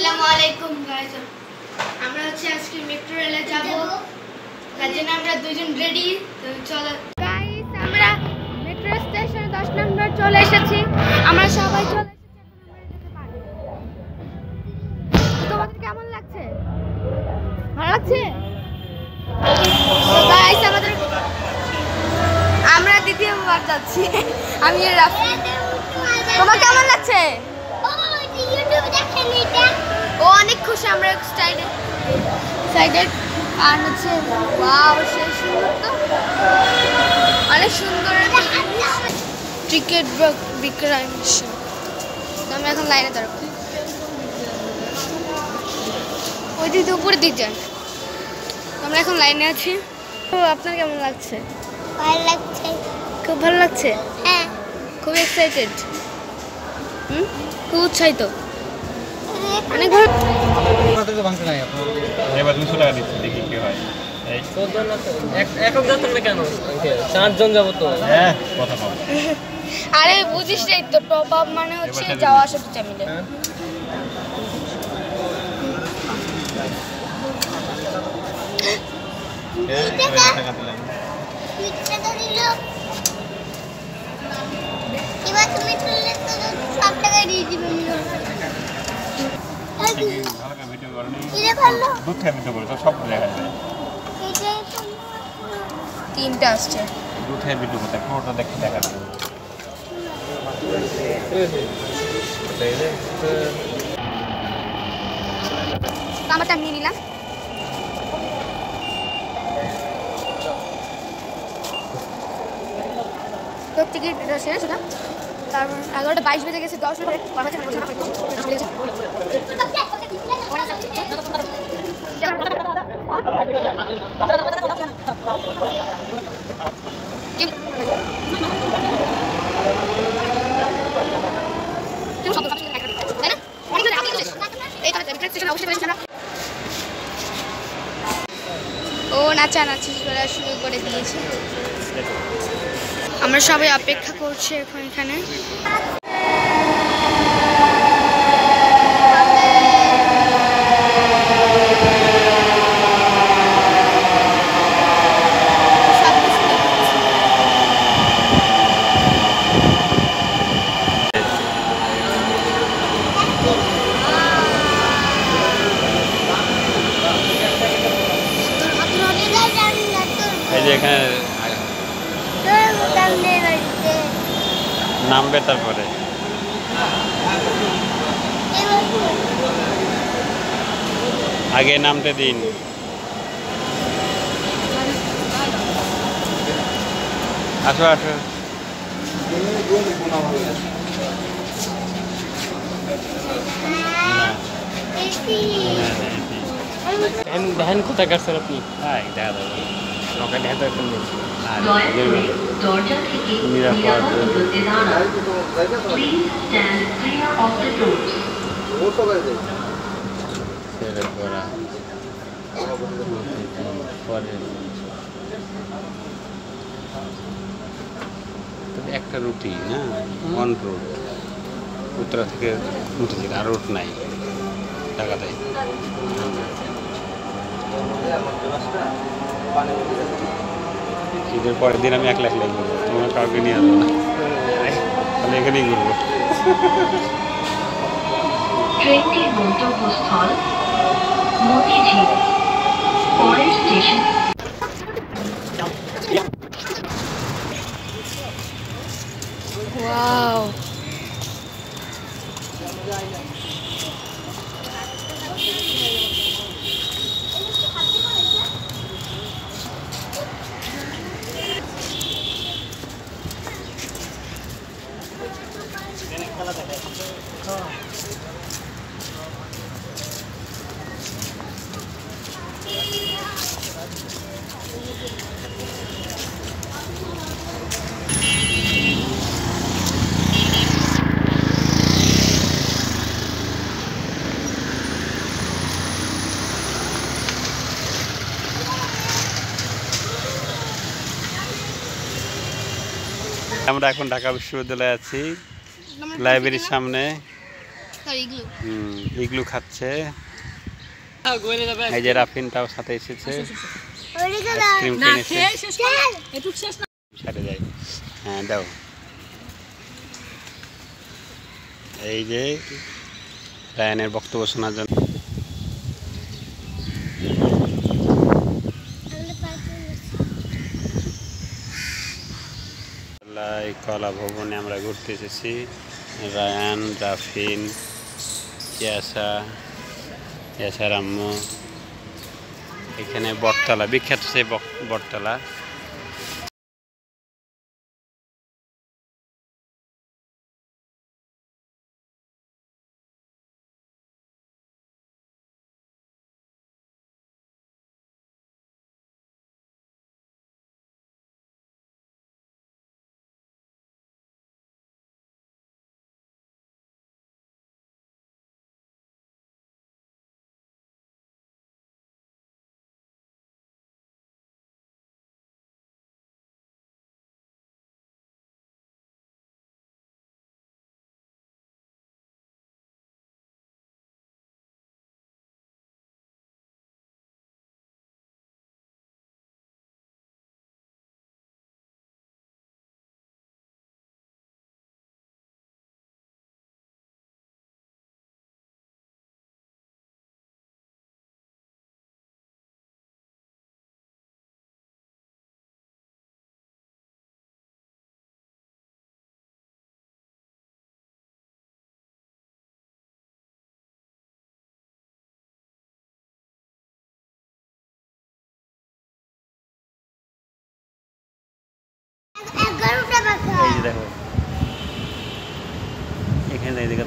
আসসালামু আলাইকুম গাইস, আমরা হচ্ছে আজকে মেট্রো রেলে যাব, তার জন্য আমরা দুজন রেডি। তো চলো গাইস, আমরা মেট্রো স্টেশন 10 নম্বর চলে এসেছি। আমরা সবাই চলে এসেছি, এখন আমরা যেতে পারি। তোমাদের কেমন লাগছে? ভালো লাগছে? তো গাইস, আমরা দ্বিতীয়বার যাচ্ছি। আমি আর রাফি। তোমার কেমন লাগছে? ও অনেক খুশি। আমরা এক্সাইটেড আর হচ্ছে ওয়াও, সে সুন্দর, তো অনেক সুন্দর টিকিট বিক্রয় মেশিন। আমরা এখন লাইনে দাঁড়াবো, ওই দিক দিয়ে উপরের দিক যান। আমরা এখন লাইনে আছি। তো আপনার কেমন লাগছে? ভালো লাগছে, খুব ভালো লাগছে। হ্যাঁ, খুব এক্সাইটেড। খুব উৎসাহিত, অনেক ভালো। এবার 200 টাকা দিচ্ছি, দেখি কি হয়। এই একক যাত্রা না কেন? 4 জন যাবো তো। হ্যাঁ, কথা বল। আরে বুঝিস নাই তো, টপ আপ মানে হচ্ছে যাওয়া আসা দুটা মিলে। টাকা দিলাম। টাকা দিল। এবার তুমি চললে তো সব টাকা দিয়ে দিবে। হালকা ভিডিও করনি। এটা ভালো। দুধ খেয়ে ভিডিও করে তো সব দেখা যায়। এটাই তো তিনটা আসছে। দুধ খেয়ে ভিডিও করতে পুরোটা দেখতে দেখা যায়। আমারটা নিয়ে নিলাম। তো টিকিট শেষ সেটা, তারপর 11:22 বেজে গেছে। 10 মিনিট ও নাচানাচি করা শুরু করে দিয়েছে। আমরা সবাই অপেক্ষা করছি এখন এখানে। এই যে এখানে নামবে, তারপরে আগে নামতে দিন। আসো আসো। ধ্যান কোথায় কাটছেন আপনি? হ্যাঁ, দেখা যাবে। আমাকে ধ্যান তো এখন নেই। দরজা থেকে নিরাপদ দূরত্বে দাঁড়ান। Please stand clear of the doors. ছেড়ে পড়া পরে একটা রুটি না, অন রুট উত্তরা থেকে উঠেছি, আর রুট নাই, টাকা দেয়। ঈদের পরের দিন আমি একলা ঘুরবো, তোমার কাউকে নিয়ে আসবো না, তাহলে এখানেই ঘুরবো। ট্রেনটির গন্তব্যস্থল মতিঝিল। পরের স্টেশন ওয়াও, আমরা এখন ঢাকা বিশ্ববিদ্যালয়ে আছি, লাইব্রেরির সামনে। Sorry igloo. ইগলু খাচ্ছে। গোয়েলে যাবে এই যে রাফিনটাও সাথে এসেছে, ওদিকে দাও। আইসক্রিম না কিনেছে। খেয়ে শেষ করো একটু শেষ না সাথে যাই, হ্যাঁ দাও। এই যে রায়ানের বক্তব্য শোনার জন্য এই কলা ভবনে আমরা ঘুরতে এসেছি। রায়ান, রাফিন, ইয়াসার আম্মু। এখানে বটতলা, বিখ্যাত সেই বটতলা। এগারোটা বাজে। এই যে দেখো, এখানে এদিকে